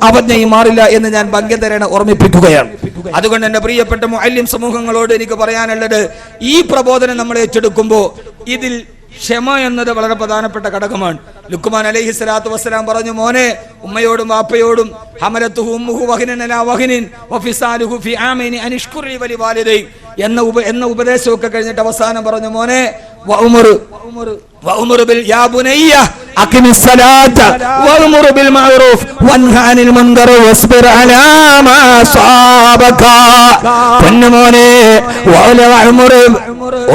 അവജ്ഞയും മാറില്ല എന്ന് ഞാൻ ഭംഗ്യതരേണ ഓർമ്മിപ്പിക്കുകയാണ്. അതുകൊണ്ട് എന്റെ പ്രിയപ്പെട്ട മുഅല്ലിം സമൂഹങ്ങളോട് എനിക്ക് പറയാനുള്ളത്, ഈ പ്രബോധനം നമ്മൾ ഏറ്റെടുക്കുമ്പോൾ ഇതിൽ ക്ഷമ എന്നത് വളരെ പ്രധാനപ്പെട്ട ഘടകമാണ്. ലുക്മാൻ അലൈഹി സ്വലാത്തു വസ്സലാം പറഞ്ഞു, മോനെ, ഉമ്മയോടും വാപ്പയോടും ഹമലത്തുഹു ഉമ്മുഹു വഹ്നൻ അലാ വഹ്നിൻ വഫിസാലുഹു ഫി ആമൈനി അനിഷ്കുർ ലി വലിവാലിദൈ എന്ന ഉപദേശമൊക്കെ കഴിഞ്ഞിട്ട് അവസാനം പറഞ്ഞു, മോനെ, വഉമർ ബിൽ യാ ബുനയ്യ അഖിമിസ് സലാത്ത വഉമർ ബിൽ മഅറൂഫ് വൻഹ അനിൽ മുൻകർ വസ്ബിർ അലാ മാ സാബക. പൊന്നുമോനെ,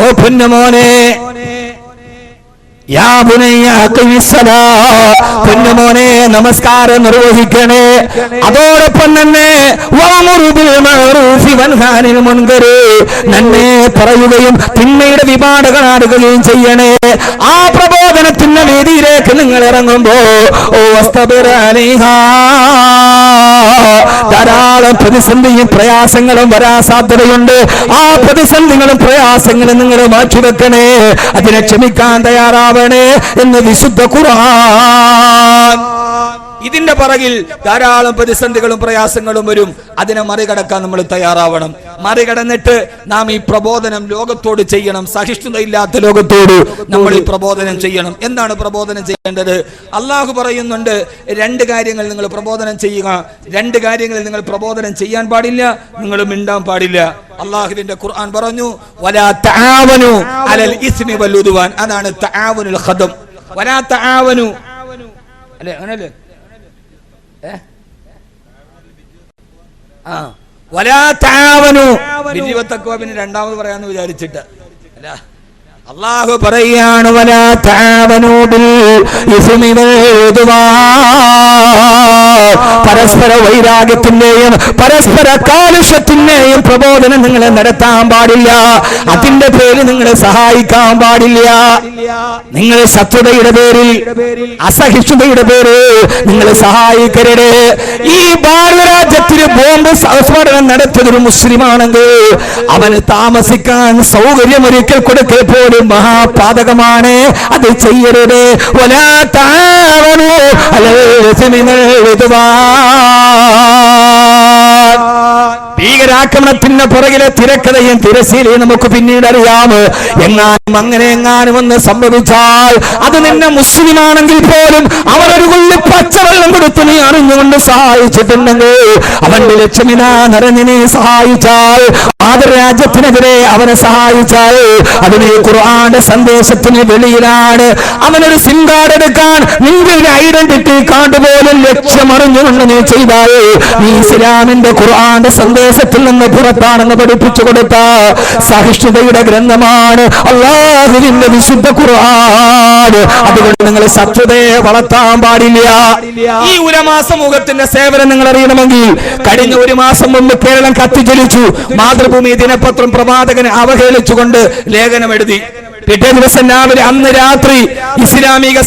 ഓ പൊന്നുമോനെ, യാ ബുനയ്യ അഖിമിസ് സലാ, പൊന്നുമോനെ നമസ്കാരം നിർവഹിക്കണേ. അതോടൊപ്പം തന്നെ വഅമുറു ബിൽ മഅറൂഫി വൻഹ അനിൽ മുൻകർ, നന്മ പറയുകയും തിന്മയുടെ വിപാടുകളാടുകയും ചെയ്യണേ. ആ പ്രബോധനത്തിന്റെ വേദിയിലേക്ക് നിങ്ങൾ ഇറങ്ങുമ്പോ ധാരാളം പ്രതിസന്ധിയും പ്രയാസങ്ങളും വരാൻ സാധ്യതയുണ്ട്. ആ പ്രതിസന്ധികളും പ്രയാസങ്ങളും നിങ്ങൾ മാറ്റിവെക്കണേ, അതിനെ ക്ഷമിക്കാൻ തയ്യാറാവണേ എന്ന് വിശുദ്ധ ഖുർആൻ. ഇതിന്റെ പിറകിൽ ധാരാളം പ്രതിസന്ധികളും പ്രയാസങ്ങളും വരും. അതിനെ മറികടക്കാൻ നമ്മൾ തയ്യാറാവണം. മറികടന്നിട്ട് നാം ഈ പ്രബോധനം ലോകത്തോട് ചെയ്യണം. സഹിഷ്ണുതയില്ലാത്ത ലോകത്തോട് നമ്മൾ ഈ പ്രബോധനം ചെയ്യണം. എന്താണ് പ്രബോധനം ചെയ്യേണ്ടത്? അള്ളാഹു പറയുന്നുണ്ട്, 2 കാര്യങ്ങൾ നിങ്ങൾ പ്രബോധനം ചെയ്യുക. 2 കാര്യങ്ങളിൽ നിങ്ങൾ പ്രബോധനം ചെയ്യാൻ പാടില്ല, നിങ്ങൾ മിണ്ടാൻ പാടില്ല. അള്ളാഹുവിന്റെ ഖുർആൻ പറഞ്ഞു, വലാ തആവനു അലൽ ഇസ്മി വൽ ഉദ്വാൻ. അതാണ് തആവനുൽ ഖദം. വലാ തആവനു അല്ലേ, അങ്ങനല്ലേ? വലാ തആവനു ബിൽവത്തഖ്വ രണ്ടാമത് പറയാന്ന് വിചാരിച്ചിട്ട് അല്ല, അല്ലാഹു പറയാണ്, വലാ തആവനു ബിൽ ഇസ്മി വൽ ഉദ്വാൻ. പരസ്പര വൈരാഗ്യത്തിന്റെയും പരസ്പര കാലുഷ്യത്തിന്റെയും പ്രബോധനം നിങ്ങൾ നടത്താൻ പാടില്ല. അതിന്റെ പേരിൽ നിങ്ങൾ സഹായിക്കാൻ പാടില്ല. നിങ്ങൾ ശത്രുതയുടെ പേരിൽ, അസഹിഷ്ണുതയുടെ പേരിൽ നിങ്ങൾ സഹായിക്കരുത്. ഈ ഭാരതരാജ്യത്തിന് ബോംബ് സ്ഫോടനം നടത്തിയൊരു മുസ്ലിമാണെങ്കിൽ അവന് താമസിക്കാൻ സൗകര്യമൊരുക്കൽ കൊടുക്കൽ പോലും മഹാപാതകമാണ്. അത് ചെയ്യരുത്. വലാ തആവനു അലൽ ഇസ്മി വൽ ഉദ്വാൻ. ഭീകരാക്രമണത്തിന്റെ പുറകിലെ തിരക്കഥയും തിരശീലയും നമുക്ക് പിന്നീട് അറിയാം. എങ്ങാനും ഒന്ന് സംഭവിച്ചാൽ അത് നിന്നെ മുസ്ലിമാണെങ്കിൽ പോലും അവരൊരു കൊള്ളി പച്ചവെള്ളം കൊടുത്ത് നീ അറിഞ്ഞുകൊണ്ട് സഹായിച്ചിട്ടുണ്ടെങ്കിൽ, അവന്റെ ലക്ഷ്യമിനാ നിറഞ്ഞു നീ സഹായിച്ചാൽ, മാതൃരാജ്യത്തിനെതിരെ അവനെ സഹായിച്ചാൽ, അതിന് ഖുർആന്റെ സന്ദേശത്തിന് വെളിയിലാണ്. അവനൊരു സിം കാർഡ് എടുക്കാൻ നിങ്ങളുടെ ഐഡന്റിറ്റി കാർഡ് പോലും ലക്ഷ്യമറിഞ്ഞുകൊണ്ട് നീ ചെയ്താൽ, നീ ഇസ്ലാമിന്റെ ഖുർആന്റെ സന്ദേശത്തിൽ നിന്ന് പുറത്താണെന്ന് പഠിപ്പിച്ചു കൊടുത്ത സഹിഷ്ണുതയുടെ ഗ്രന്ഥമാണ് അല്ലാഹുവിന്റെ വിശുദ്ധ ഖുർആൻ. അതുകൊണ്ട് നിങ്ങൾ ശത്രുതയെ വളർത്താൻ പാടില്ല. ഈ ഉലമാ സമൂഹത്തിന്റെ സേവനം നിങ്ങൾ അറിയണമെങ്കിൽ, കഴിഞ്ഞ 1 മാസം മുമ്പ് കേരളം കത്തിജ്വലിച്ചു. മാതൃഭൂമി ദിനപത്രം പ്രവാചകനെ അവഹേളിച്ചുകൊണ്ട് ലേഖനം എഴുതി. പിറ്റേ ദിവസം രാവിലെ, അന്ന് രാത്രി ഇസ്ലാമിക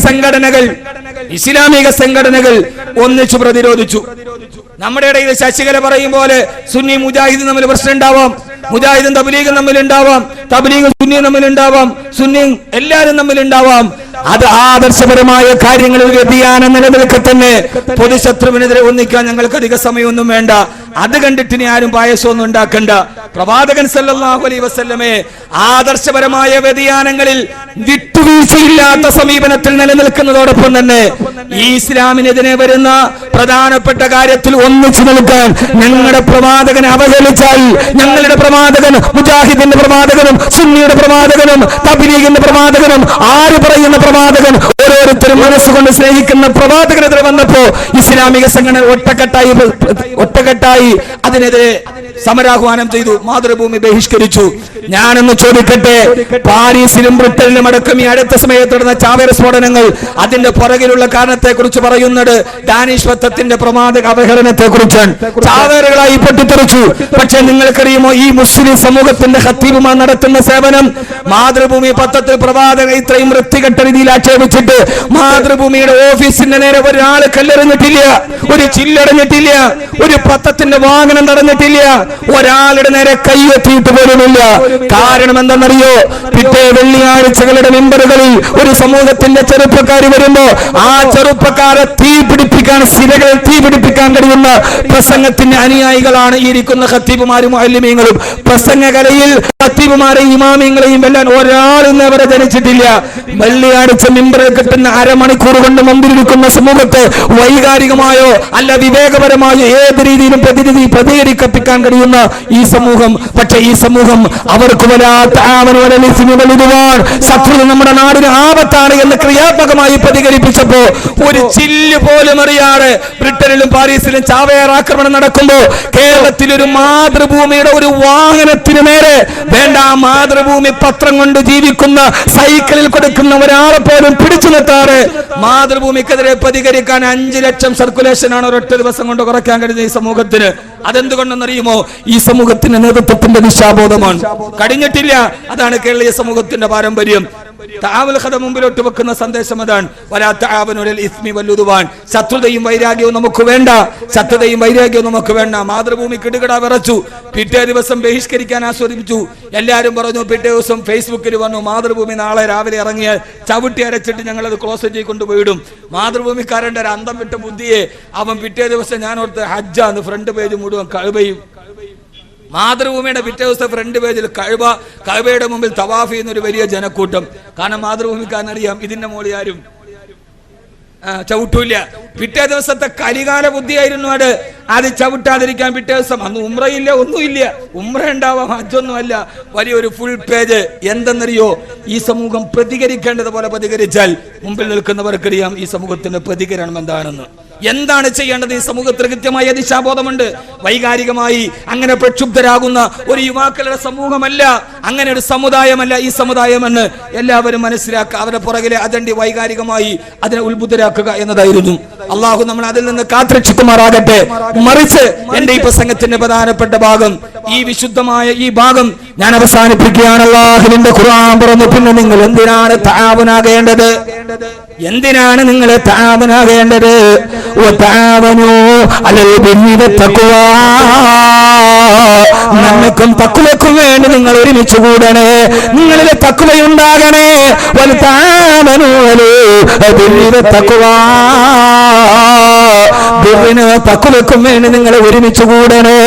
സംഘടനകൾ ഒന്നിച്ചു പ്രതിരോധിച്ചു. നമ്മുടെ ഇടയിൽ ശശികല പറയും പോലെ സുന്നി മുജാഹിദും തമ്മിൽ പ്രശ്നം ഉണ്ടാവാം, മുജാഹിദും തബ്ലീഗും തമ്മിലുണ്ടാവാം, തബ്ലീഗും സുന്നിയും തമ്മിലുണ്ടാവാം, സുന്നിയും എല്ലാവരും തമ്മിലുണ്ടാവാം. അത് ആദർശപരമായ കാര്യങ്ങളിൽ വ്യതിയാനം നിലനിൽക്കെ തന്നെ പൊതുശത്രുവിനെതിരെ ഒന്നിക്കാൻ ഞങ്ങൾക്ക് അധിക സമയമൊന്നും വേണ്ട. അത് കണ്ടിട്ട് ഇനി ആരും പായസമൊന്നും ഉണ്ടാക്കണ്ട. പ്രവാചകൻ സല്ലല്ലാഹു അലൈഹി വസല്ലമയെ ആദർശപരമായ വ്യതിയാനങ്ങളിൽ വിട്ടുവീഴ്ചയില്ലാത്ത സമീപനത്തിൽ നിലനിൽക്കുന്നതോടൊപ്പം തന്നെ ഈ ഇസ്ലാമിനെതിരെ വരുന്ന പ്രധാനപ്പെട്ട കാര്യത്തിൽ ഒന്നിച്ചു നിൽക്കാൻ ഞങ്ങളുടെ പ്രവാചകനെ അവഹേളിച്ചാൽ, ഞങ്ങളുടെ പ്രവാചകൻ മുജാഹിദിന്റെ പ്രവാചകനും സുന്നിയുടെ പ്രവാചകനും തബ്ലീഗിന്റെ പ്രവാചകനും ആര് പറയുന്ന പ്രവാചകൻ ഓരോരുത്തരും മനസ്സുകൊണ്ട് സ്നേഹിക്കുന്ന പ്രവാചകനെതിരെ വന്നപ്പോ ഇസ്ലാമിക സംഘടന ഒറ്റക്കെട്ടായി അതിനെതിരെ സമരാഹ്വാനം ചെയ്തു. മാതൃഭൂമി ബഹിഷ്കരിച്ചു. ഞാനൊന്ന് ചോദിക്കട്ടെ, പാരീസിലും ബ്രിട്ടനിലും അടക്കം ഈ അടുത്ത സമയത്ത് നടന്ന ചാവേർ സ്ഫോടനങ്ങൾ, അതിന്റെ പുറകിലുള്ള കാരണത്തെ കുറിച്ച് പറയുന്നത് ഡാനിഷ് വത്തത്തിന്റെ പ്രവാചക അവഹേളനത്തെ കുറിച്ചാണ്. ചാവേറുകളായി പൊട്ടിത്തെറിച്ചു. പക്ഷെ നിങ്ങൾക്കറിയുമോ, ഈ മുസ്ലിം സമൂഹത്തിന്റെ ഖത്തീബുമാർ നടത്തുന്ന സേവനം മാതൃഭൂമി പത്രത്തിൽ പ്രവാചക ഇത്രയും വൃത്തികെട്ട രീതിയിൽ ആക്ഷേപിച്ചിട്ട് മാതൃഭൂമിയുടെ ഓഫീസിന്റെ നേരെ ഒരാൾ കല്ലെറിഞ്ഞിട്ടില്ല, ഒരു ചില്ലടഞ്ഞിട്ടില്ല, ഒരു പത്രത്തിന്റെ വാഹനം തടഞ്ഞിട്ടില്ല, ഒരാളുടെ നേരെ കൈയെത്തിയിട്ട് പോലുമില്ല. കാരണം എന്തെന്നറിയോ? പിറ്റേ വെള്ളിയാഴ്ചകളുടെ മെമ്പറുകളിൽ ഒരു സമൂഹത്തിന്റെ ചെറുപ്പക്കാർ വരുമ്പോ ആ ചെറുപ്പക്കാരെ തീപിടിപ്പിക്കാൻ, സിരകളിൽ തീപിടിപ്പിക്കാൻ കഴിയുന്ന പ്രസംഗത്തിന്റെ അനുയായികളാണ് ഈ ഇരിക്കുന്ന ഖത്തീബുമാരും മുഅല്ലിമീങ്ങളും. പ്രസംഗകലയിൽ ഖത്തീബുമാരെയും ഇമാമിങ്ങളെയും വെല്ലാൻ ഒരാളും അവരെ ധരിച്ചിട്ടില്ല. വെള്ളിയാഴ്ച മെമ്പറിൽ കിട്ടുന്ന അരമണിക്കൂർ കൊണ്ട് മുമ്പിലിരിക്കുന്ന സമൂഹത്തെ വൈകാരികമായോ അല്ല വിവേകപരമായോ ഏത് രീതിയിലും പ്രതികരിക്കപ്പിക്കാൻ കഴിയുന്ന ഈ സമൂഹം. പക്ഷെ ഈ സമൂഹം അവർക്ക് ശത്രു നമ്മുടെ നാടിന് ആപത്താണ് എന്ന് ക്രിയാത്മകമായി പ്രതികരിപ്പിച്ചപ്പോ ഒരു ചില്ല് പോലും അറിയാതെ ബ്രിട്ടനിലും പാരീസിലും ചാവേർ ആക്രമണം നടക്കുമ്പോ കേരളത്തിൽ ഒരു മാതൃഭൂമിയുടെ ഒരു വാഹനത്തിന് നേരെ വേണ്ട, മാതൃഭൂമി പത്രം കൊണ്ട് ജീവിക്കുന്ന സൈക്കിളിൽ കൊടുക്കുന്ന ഒരാളെ പോലും പിടിച്ചു നിർത്താറ് മാതൃഭൂമിക്കെതിരെ പ്രതികരിക്കാൻ 5 ലക്ഷം സർക്കുലേഷനാണ് ഒരൊറ്റ ദിവസം കൊണ്ട് കുറയ്ക്കാൻ കഴിയുന്ന ഈ സമൂഹത്തിന്. അതെന്തുകൊണ്ടെന്നറിയുമോ? ഈ സമൂഹത്തിന്റെ നേതൃത്വത്തിന്റെ ദിശാബോധമാണ്. കഴിഞ്ഞിട്ടില്ല. അതാണ് കേരളീയ സമൂഹത്തിന്റെ പാരമ്പര്യം. തആവുൽ ഖദ മുമ്പിലോട്ട് വെക്കുന്ന സന്ദേശം അതാണ്. വലാ തആവനുൽ ഇസ്മി വൽ ഉദ്വാൻ. ശത്രുതയും വൈരാഗ്യവും നമുക്ക് വേണ്ട, ശത്രുതയും വൈരാഗ്യവും നമുക്ക് വേണ്ട. മാതൃഭൂമി കിടുകിട വിറച്ചു. പിറ്റേ ദിവസം ബഹിഷ്കരിക്കാൻ ആസ്വദിച്ചു. എല്ലാവരും പറഞ്ഞു. പിറ്റേ ദിവസം ഫേസ്ബുക്കിൽ വന്നു, മാതൃഭൂമി നാളെ രാവിലെ ഇറങ്ങിയാൽ ചവിട്ടി അരച്ചിട്ട് ഞങ്ങളത് ക്ലോസറ്റിൽ കൊണ്ടുപോയിടും. മാതൃഭൂമിക്കാരൻ്റെ ഒരു അന്തം വിട്ട ബുദ്ധിയെ അവൻ പിറ്റേ ദിവസം ഞാൻ ഓർത്ത് ഹജ്ജാന്ന് ഫ്രണ്ട് പേജ് മുഴുവൻ കഅബയും. മാതൃഭൂമിയുടെ പിറ്റേ ദിവസം ഫ്രണ്ട് പേജിൽ കഅബയുടെ മുമ്പിൽ തവാഫ് ചെയ്യുന്ന ഒരു വലിയ ജനക്കൂട്ടം. കാരണം മാതൃഭൂമിക്കാരനറിയാം ഇതിന്റെ മോളിൽ ആരും ചവിട്ടൂല്ല. പിറ്റേ ദിവസത്തെ കലികാല ബുദ്ധിയായിരുന്നു അത് ചവിട്ടാതിരിക്കാൻ. പിറ്റേ ദിവസം അന്ന് ഉംറയില്ല, ഒന്നുമില്ല. ഉംറ ഉണ്ടാവാം, ഹജ്ജൊന്നും അല്ല. വലിയൊരു ഫുൾ പേജ്. എന്തെന്നറിയോ? ഈ സമൂഹം പ്രതികരിക്കേണ്ടതുപോലെ പ്രതികരിച്ചാൽ മുമ്പിൽ നിൽക്കുന്നവർക്കറിയാം ഈ സമൂഹത്തിന്റെ പ്രതികരണം എന്താണെന്ന്. എന്താണ് ചെയ്യേണ്ടത്? ഈ സമൂഹത്തിന് കൃത്യമായ ദിശാബോധമുണ്ട്. വൈകാരികമായി അങ്ങനെ പ്രക്ഷുബ്ധരാകുന്ന ഒരു യുവാക്കളുടെ സമൂഹമല്ല, അങ്ങനെ ഒരു സമുദായമല്ല ഈ സമുദായമെന്ന് എല്ലാവരും മനസ്സിലാക്കുക. അവരുടെ പുറകിലെ അജണ്ട വൈകാരികമായി അതിനെ ഉത്ബുദ്ധരാക്കുക എന്നതായിരുന്നു. അള്ളാഹു നമ്മൾ അതിൽ നിന്ന് കാത്തുരക്ഷിക്കുമാറാകട്ടെ. മറിച്ച് എന്റെ ഈ പ്രസംഗത്തിന്റെ പ്രധാനപ്പെട്ട ഭാഗം, ഈ വിശുദ്ധമായ ഈ ഭാഗം ഞാൻ അവസാനിപ്പിക്കുകയാണ്. അല്ലാഹുവിന്റെ ഖുർആൻ പറഞ്ഞു, പിന്നെ നിങ്ങൾ എന്തിനാണ് തആവുനാകേണ്ടത്? എന്തിനാണ് നിങ്ങൾ തആവുനാകേണ്ടത്? വതആവനൂ അലൽ ബിർരി വത്തഖ്വാ. നന്മക്കും തഖ്വയ്ക്കും വേണ്ടി നിങ്ങൾ ഒരുമിച്ച് കൂടണേ, നിങ്ങളിൽ തഖ്വയുണ്ടാകണേ. വതആവനൂ അലൽ ബിർരി വത്തഖ്വാ. തഖ്വയ്ക്കും വേണ്ടി നിങ്ങൾ ഒരുമിച്ച് കൂടണേ.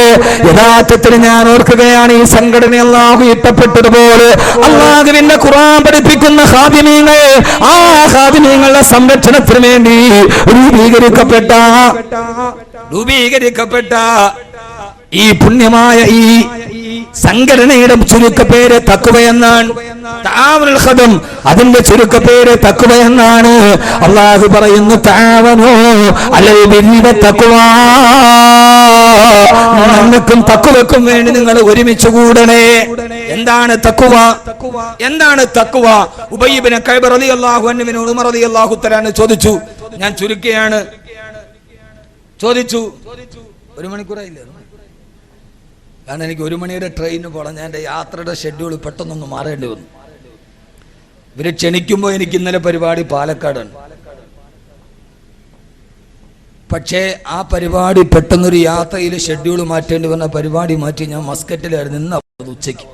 യഥാർത്ഥത്തിൽ ഞാൻ ഓർക്കുകയാണ്, ഈ സംഘടന അല്ലാഹു ഇഷ്ടപ്പെട്ടതുപോലെ അല്ലാഹുവിന്റെ ഖുർആൻ പഠിപ്പിക്കുന്ന ഖാദിമീങ്ങൾ, ആ ഖാദിമീങ്ങളുടെ സംരക്ഷണത്തിന് വേണ്ടി രൂപീകരിക്കപ്പെട്ട ഈ പുണ്യമായ ഈ സംഘടനയുടെ ചുരുക്കപ്പേര് തഖ്വ എന്നാണ്. തആവുനുൽ ഖദം അതിന്റെ ചുരുക്കപ്പേര് തഖ്വ എന്നാണ്. അല്ലാഹു പറയുന്നു, തആവനൂ അലൽ ബിർരി വത്തഖ്വാ. നന്മക്കും തഖ്വയ്ക്കും വേണ്ടി നിങ്ങൾ ഒരുമിച്ച് കൂടണേ. എന്താണ് തഖ്വ? എന്താണ് തഖ്വ? ഉബയ്യ് ഇബ്നു കഅബ് റളിയല്ലാഹു അൻഹു ഉമർ റളിയല്ലാഹു തആല ചോദിച്ചു. ഞാൻ ചുരുക്കുകയാണ്. ചോദിച്ചു. 1 മണിക്കൂറായില്ലേ? കാരണം എനിക്ക് 1 മണിയുടെ ട്രെയിന് പോകണം. ഞാൻ എൻ്റെ യാത്രയുടെ ഷെഡ്യൂൾ പെട്ടെന്നൊന്ന് മാറേണ്ടി വന്നു. ഇവരെ ക്ഷണിക്കുമ്പോൾ എനിക്ക് ഇന്നലെ പരിപാടി പാലക്കാടാണ്. പക്ഷേ ആ പരിപാടി പെട്ടെന്നൊരു യാത്രയിൽ ഷെഡ്യൂൾ മാറ്റേണ്ടി വന്ന പരിപാടി മാറ്റി ഞാൻ മസ്കറ്റിലായിരുന്നു. ഇന്ന് ഉച്ചയ്ക്ക്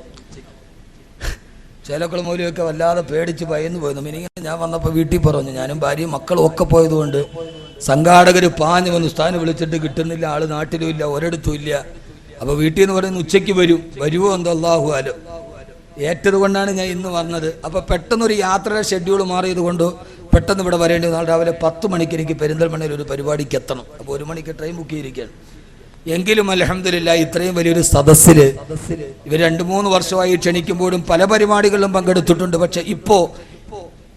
ചേലക്കുള മൂലയൊക്കെ വല്ലാതെ പേടിച്ച് ഭയന്ന് പോയിരുന്നു. ഇനിങ്ങനെ ഞാൻ വന്നപ്പോൾ വീട്ടിൽ പറഞ്ഞു, ഞാനും ഭാര്യയും മക്കളും ഒക്കെ പോയതുകൊണ്ട് സംഘാടകർ പാഞ്ഞു വന്നു. സ്ഥാനം വിളിച്ചിട്ട് കിട്ടുന്നില്ല, ആള് നാട്ടിലും ഇല്ല, ഒരിടത്തും ഇല്ല. അപ്പോൾ വീട്ടിൽ നിന്ന് പറയുന്നു ഉച്ചയ്ക്ക് വരുമോ എന്തോ അല്ലാഹു ആലം. ഏറ്റത് കൊണ്ടാണ് ഞാൻ ഇന്ന് വന്നത്. അപ്പോൾ പെട്ടെന്നൊരു യാത്രയുടെ ഷെഡ്യൂൾ മാറിയത് കൊണ്ട് പെട്ടെന്ന് ഇവിടെ വരേണ്ടി നാളെ രാവിലെ 10 മണിക്ക് എനിക്ക് പെരിന്തൽമണ്ണയിൽ ഒരു പരിപാടിക്ക് എത്തണം. അപ്പോൾ 1 മണിക്ക് ട്രെയിൻ ബുക്ക് ചെയ്തിരിക്കുകയാണ്. എങ്കിലും അൽഹംദുലില്ലാഹ് ഇത്രയും വലിയൊരു സദസ്സിൽ ഇവർ 2-3 വർഷമായി ക്ഷണിക്കുമ്പോഴും പല പരിപാടികളിലും പങ്കെടുത്തിട്ടുണ്ട്. പക്ഷെ ഇപ്പോൾ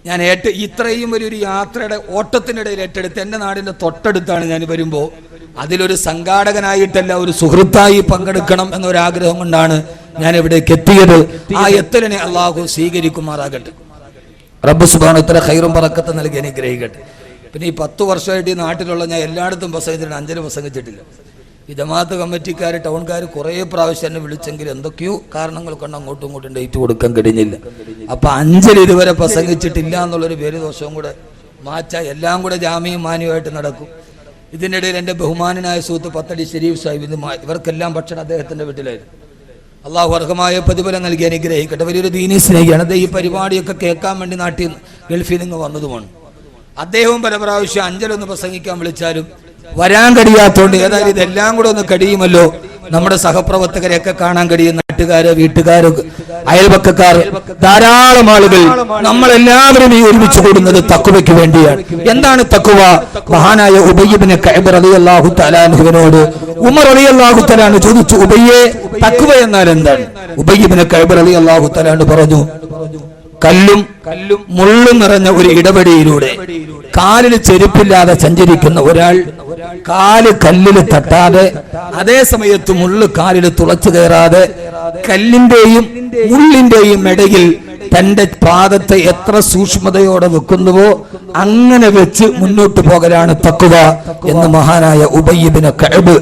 ഞാൻ ഇത്രയും വലിയൊരു യാത്രയുടെ ഓട്ടത്തിനിടയിൽ ഏറ്റെടുത്ത് എൻ്റെ നാടിൻ്റെ തൊട്ടടുത്താണ് ഞാൻ വരുമ്പോൾ അതിലൊരു സംഘാടകനായിട്ടല്ല, ഒരു സുഹൃത്തായി പങ്കെടുക്കണം എന്നൊരാഗ്രഹം കൊണ്ടാണ് ഞാൻ ഇവിടേക്ക് എത്തിയത്. ആ എത്തലിനെ അള്ളാഹു സ്വീകരിക്കുമാറാകട്ടെ. റബ്ബ് സുബ്ഹാനഹു വ തആല ഖൈറും ബറക്കത്തും നൽകി അനുഗ്രഹിക്കട്ടെ. പിന്നെ ഈ 10 വർഷമായിട്ട് ഈ നാട്ടിലുള്ള ഞാൻ എല്ലായിടത്തും പ്രസംഗിച്ചിട്ടുണ്ട്, 5 പ്രസംഗിച്ചിട്ടില്ല. ഈ ജമാഅത്ത് കമ്മിറ്റിക്കാർ, ടൗൺകാർ കുറേ പ്രാവശ്യം എന്നെ വിളിച്ചെങ്കിൽ എന്തൊക്കെയോ കാരണങ്ങൾ കൊണ്ട് അങ്ങോട്ടും ഇങ്ങോട്ടും ഡേറ്റ് കൊടുക്കാൻ കഴിഞ്ഞില്ല. അപ്പം 5 ഇതുവരെ പ്രസംഗിച്ചിട്ടില്ല എന്നുള്ളൊരു പേര് ദോഷവും കൂടെ മാച്ച എല്ലാം കൂടെ ജാമ്യം മാന്യമായിട്ട് നടക്കും. ഇതിൻ്റെ ഇടയിൽ എൻ്റെ ബഹുമാനനായ സുഹൃത്ത് പത്തടി ഷെരീഫ് സാഹിബ്, ഇവർക്കെല്ലാം ഭക്ഷണം അദ്ദേഹത്തിൻ്റെ വീട്ടിലായിരുന്നു. അള്ളാഹു അർഹമായ പ്രതിഫലം നൽകി അനുഗ്രഹിക്കട്ടെ. വലിയൊരു ദീനി സ്നേഹിയാണ്. അദ്ദേഹം ഈ പരിപാടിയൊക്കെ കേൾക്കാൻ വേണ്ടി നാട്ടിൽ ഗൾഫിൽ നിന്ന് വന്നതുമാണ്. അദ്ദേഹവും പല പ്രാവശ്യം അഞ്ചലൊന്ന് പ്രസംഗിക്കാൻ വിളിച്ചാലും വരാൻ കഴിയാത്തതുകൊണ്ട് ഏതായാലും ഇതെല്ലാം കൂടെ ഒന്ന് കഴിയുമല്ലോ, നമ്മുടെ സഹപ്രവർത്തകരെയൊക്കെ കാണാൻ കഴിയും, നാട്ടുകാര്, വീട്ടുകാര്, അയൽപക്കക്കാർ, ധാരാളം ആളുകൾ. നമ്മളെല്ലാവരും ഈ ഒരുമിച്ച് കൂടുന്നത് തഖ്വയ്ക്ക് വേണ്ടിയാണ്. എന്താണ് തഖ്വ? മഹാനായ ഉബയ്യ് ഇബ്നു കഅബ് റളിയല്ലാഹു തആല അൻഹുവിനോട് ഉമർ റളിയല്ലാഹു തആല അൻഹു ചോദിച്ചു, ഉബയ്യേ, തഖ്വ എന്നാൽ എന്താണ്? ഉബയ്യ് ഇബ്നു കഅബ് റളിയല്ലാഹു തആല അൻഹു പറഞ്ഞു, കല്ലും മുള്ളും നിറഞ്ഞ ഒരു ഇടവഴിയിലൂടെ കാലിൽ ചെരുപ്പില്ലാതെ സഞ്ചരിക്കുന്ന ഒരാൾ കാല് കല്ലിൽ തട്ടാതെ, അതേ സമയത്ത് മുള്ളു കാലിൽ തുളച്ചു കയറാതെ, കല്ലിന്റെയും മുള്ളിന്റെയും ഇടയിൽ തന്റെ പാദത്തെ എത്ര സൂക്ഷ്മതയോടെ വെക്കുന്നുവോ അങ്ങനെ വെച്ച് മുന്നോട്ട് പോകലാണ് തഖ്വ എന്ന് മഹാനായ ഉബയ്യ് ഇബ്നു കഅബ്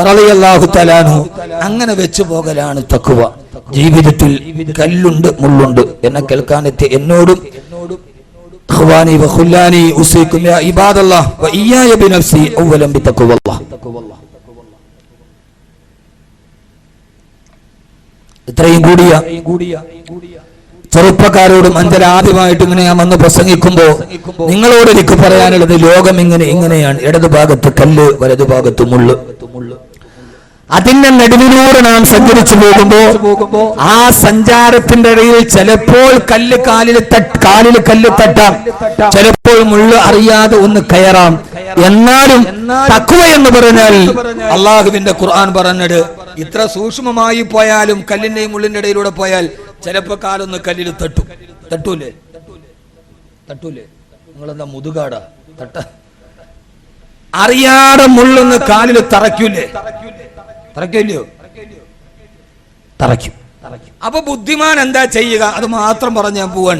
റളിയല്ലാഹു തആല അൻഹു അങ്ങനെ വെച്ചു പോകലാണ് തഖ്വ. ജീവിതത്തിൽ കല്ലുണ്ട് മുള്ളുണ്ട് എന്നെ കേൾക്കാനെത്തിയ എന്നോടും ഇഖ്വാനി വ ഖുല്ലാനി ഉസീകും യാ ഇബാദല്ലാഹ് വ ഇയ്യായ ബിനഫ്സി അവ്വലൻ ബിതഖ്വല്ലാഹ്. ഇത്രയും കൂടിയ ചെറുപ്പക്കാരോടും അഞ്ചൽ ആദ്യമായിട്ട് ഇങ്ങനെ ഞാൻ വന്ന് പ്രസംഗിക്കുമ്പോ നിങ്ങളോട് എനിക്ക് പറയാനുള്ളത്, ലോകം ഇങ്ങനെയാണ്. ഇടതുഭാഗത്ത് കല്ല്, വലതുഭാഗത്ത് മുള്ള്. അതിന്റെ നടുവിലൂടെ നാം സഞ്ചരിച്ചു പോകുമ്പോ ആ സഞ്ചാരത്തിന്റെ ഇടയിൽ ചിലപ്പോൾ കാലിൽ കല്ല് തട്ടാം, ചിലപ്പോൾ മുള്ള് അറിയാതെ ഒന്ന് കയറാം. എന്നാലും തഖ്വ എന്ന് പറഞ്ഞാൽ അള്ളാഹുവിന്റെ ഖുർആൻ പറഞ്ഞത്, ഇത്ര സൂക്ഷ്മമായി പോയാലും കല്ലിന്റെയും മുള്ളിന്റെ ഇടയിലൂടെ പോയാൽ ചിലപ്പോ കാലൊന്ന് കല്ലിൽ തട്ടൂലേ? നിങ്ങളെന്താ മുതുകാടാ? അറിയാതെ മുള്ളൊന്ന് കാലിൽ തറയ്ക്കില്ലയോ? തറയ്ക്കും. അപ്പൊ ബുദ്ധിമാൻ എന്താ ചെയ്യുക? അത് മാത്രം പറഞ്ഞാൽ പോവാൻ.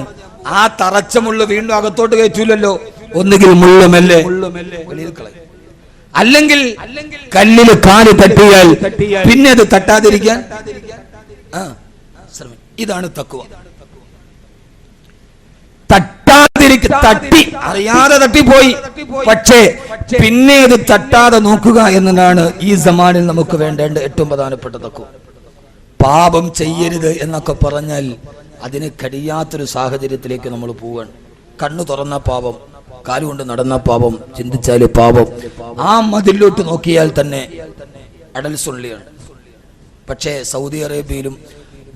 ആ തറച്ച മുള്ളു വീണ്ടും അകത്തോട്ട് കയറ്റൂലല്ലോ. ഒന്നുകിൽ മുള്ളുമല്ലേ അല്ലെങ്കിൽ കല്ലിൽ കാല് തട്ടിയാൽ പിന്നെ അത് തട്ടാതിരിക്കാൻ ഇതാണ് തഖ്വ. തട്ടി അറിയാതെ തട്ടിപ്പോയി, പക്ഷേ പിന്നെ ഇത് തട്ടാതെ നോക്കുക എന്നതാണ് ഈ സമാനിൽ നമുക്ക് വേണ്ടേണ്ട ഏറ്റവും പ്രധാനപ്പെട്ട തഖ്വ. പാപം ചെയ്യരുത് എന്നൊക്കെ പറഞ്ഞാൽ അതിന് കഴിയാത്തൊരു സാഹചര്യത്തിലേക്ക് നമ്മൾ പോവാണ്. കണ്ണു തുറന്ന പാപം, കാലുകൊണ്ട് നടന്ന പാപം, ചിന്തിച്ചാല് പാപം. ആ മതിലോട്ട് നോക്കിയാൽ തന്നെ അടൽ സുള്ളിയാണ്. പക്ഷേ സൗദി അറേബ്യയിലും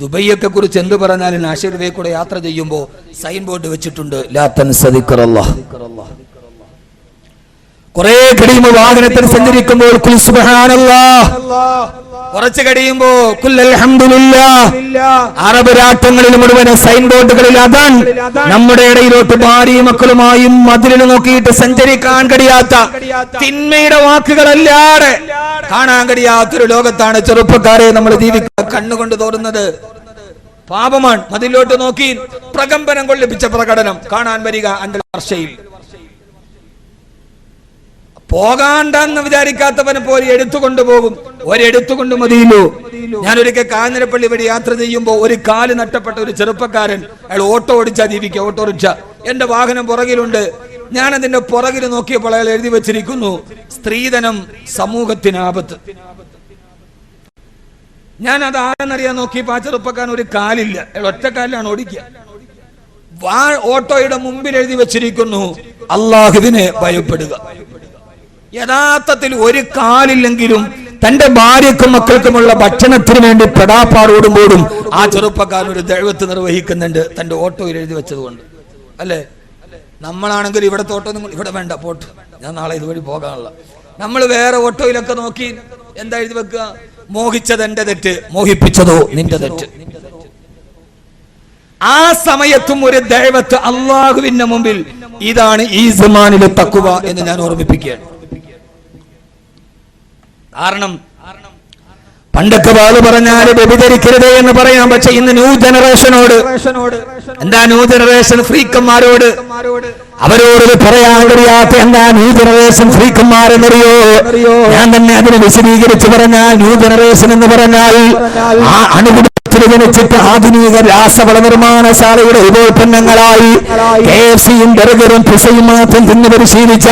ദുബൈയൊക്കെ കുറിച്ച് എന്ത് പറഞ്ഞാലും നാഷണൽ കൂടെ യാത്ര ചെയ്യുമ്പോൾ സൈൻ ബോർഡ് വെച്ചിട്ടുണ്ട്, ലാ തൻസ ദിക്റല്ലാഹ്. കുറെ കഴിയുമ്പോൾ വാഹനത്തിൽ സഞ്ചരിക്കുമ്പോൾ കുൽ സുബ്ഹാനല്ലാഹ്, കുറച്ച് കഴിയുമ്പോ കുൽ അൽഹംദുലില്ലാഹ്. അറബ് രാഷ്ട്രങ്ങളിൽ മുഴുവൻ സൈൻ ബോർഡുകളിൽ അതാണ്. നമ്മുടെ ഇടയിലോട്ട് ഭാര്യയും മക്കളുമായും മതിലിൽ നോക്കിയിട്ട് സഞ്ചരിക്കാൻ കഴിയാത്ത, തിന്മയുടെ വാക്കുകളല്ലാതെ കാണാൻ കഴിയാത്തൊരു ലോകത്താണ് ചെറുപ്പക്കാരെ നമ്മൾ ജീവിക്കുക. കണ്ണുകൊണ്ട് തോന്നുന്നത് പാപമാണ്. മതിലോട്ട് നോക്കി പ്രകമ്പനം കൊള്ളിപ്പിച്ച പ്രകടനം കാണാൻ വരിക അന്തർഭാഷയിൽ. പോകാണ്ടെന്ന് വിചാരിക്കാത്തവനെ പോലെ എടുത്തുകൊണ്ടുപോകും. ഒരെടുത്തുകൊണ്ട് മതിയല്ലോ. ഞാനൊരിക്കൽ കാഞ്ഞിരപ്പള്ളി വഴി യാത്ര ചെയ്യുമ്പോൾ ഒരു കാല് നഷ്ടപ്പെട്ട ഒരു ചെറുപ്പക്കാരൻ, അയാൾ ഓട്ടോ ഓടിച്ചാ ജീവിക്കുക, ഓട്ടോറിക്ഷ. എന്റെ വാഹനം പുറകിലുണ്ട്. ഞാൻ അതിന്റെ പുറകിൽ നോക്കിയപ്പോൾ അയാൾ എഴുതി വെച്ചിരിക്കുന്നു, സ്ത്രീധനം സമൂഹത്തിന് ആപത്ത്. ഞാൻ അത് ആരെന്നറിയാൻ നോക്കിയപ്പോൾ ആ ചെറുപ്പക്കാരൻ ഒരു കാലില്ല, അയാൾ ഒറ്റക്കാലിലാണ് ഓടിക്കുക. ഓട്ടോയുടെ മുമ്പിൽ എഴുതി വെച്ചിരിക്കുന്നു, അല്ലാഹുവിനെ ഭയപ്പെടുക. യഥാർത്ഥത്തിൽ ഒരു കാലില്ലെങ്കിലും തന്റെ ഭാര്യക്കും മക്കൾക്കുമുള്ള ഭക്ഷണത്തിന് വേണ്ടി പെടാപ്പാടോടുമ്പോഴും ആ ചെറുപ്പക്കാരൻ ഒരു ദൈവത്ത് നിർവഹിക്കുന്നുണ്ട്, തന്റെ ഓട്ടോയിൽ എഴുതി വെച്ചതുകൊണ്ട്. അല്ലേ? നമ്മളാണെങ്കിൽ ഇവിടത്തെ ഓട്ടോ ഇവിടെ വേണ്ട, പോട്ട്, ഞാൻ നാളെ ഇതുവഴി പോകാനുള്ള. നമ്മൾ വേറെ ഓട്ടോയിലൊക്കെ നോക്കി എന്താ എഴുതി വെക്കുക? മോഹിച്ചത് എന്റെ തെറ്റ്, മോഹിപ്പിച്ചതോ നിന്റെ തെറ്റ്. ആ സമയത്തും ഒരു ദൈവത്ത് അള്ളാഹുവിന്റെ മുമ്പിൽ. ഇതാണ് ഈ സമാനിലെ തഖ്വ എന്ന് ഞാൻ ഓർമ്മിപ്പിക്കുകയാണ്. കാരണം പണ്ടൊക്കെ വാല് പറഞ്ഞാല് വ്യഭിചരിക്കരുത് എന്ന് പറയാം. പക്ഷെ ഇന്ന് ന്യൂ ജനറേഷനോട്, എന്താ ന്യൂ ജനറേഷൻ ഫ്രീക്കന്മാരോട്, അവരോട് പറയാൻ കഴിയാത്ത എന്താ ന്യൂ ജനറേഷൻ ഫ്രീക്കന്മാരെന്നറിയോ? ഞാൻ തന്നെ അതിനെ വിശദീകരിച്ച് പറഞ്ഞാൽ ന്യൂ ജനറേഷൻ എന്ന് പറഞ്ഞാൽ ആ അണുകുടുംബ കുടുംബത്തിൽ ജനിച്ചിട്ട് ആധുനിക രാസവള നിർമ്മാണശാലയുടെ ഉപോൽപ്പന്നങ്ങളായി KFC-യും ബർഗറും പിസയും മാത്രം തിന്ന് പരിശീലിച്ച,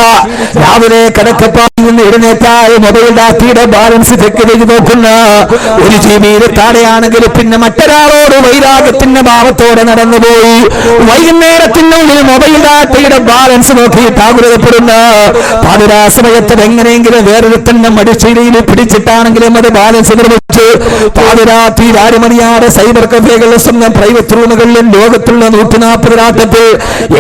രാവിലെ കടക്കപ്പാടിൽ നിന്ന് എഴുന്നേറ്റായി മൊബൈൽ ഡാറ്റയുടെ ബാലൻസ് ചെക്ക് ചെയ്ത് നോക്കുന്ന, 1 GB താഴെയാണെങ്കിൽ പിന്നെ മറ്റൊരാളോട് വൈരാഗ്യത്തിന്റെ ഭാവത്തോടെ നടന്നുപോയി വൈകുന്നേരത്തിനുള്ളിൽ മൊബൈൽ ഡാറ്റയുടെ ബാലൻസ് നോക്കി താകുലപ്പെടുന്ന, പാതിരാ സമയത്ത് എങ്ങനെയെങ്കിലും വേറൊരുത്തന്നെ മടിശ്ശേരിയിൽ പിടിച്ചിട്ടാണെങ്കിലും അത് ബാലൻസ് നിർമ്മിച്ച് പാതിരാത്രി 6 മണിയാറ് സൈബർ കഫേകളിലെ സ്വന്തം പ്രൈവറ്റ് റൂമുകളിലും ലോകത്തുള്ള 140 രാട്ടത്തിൽ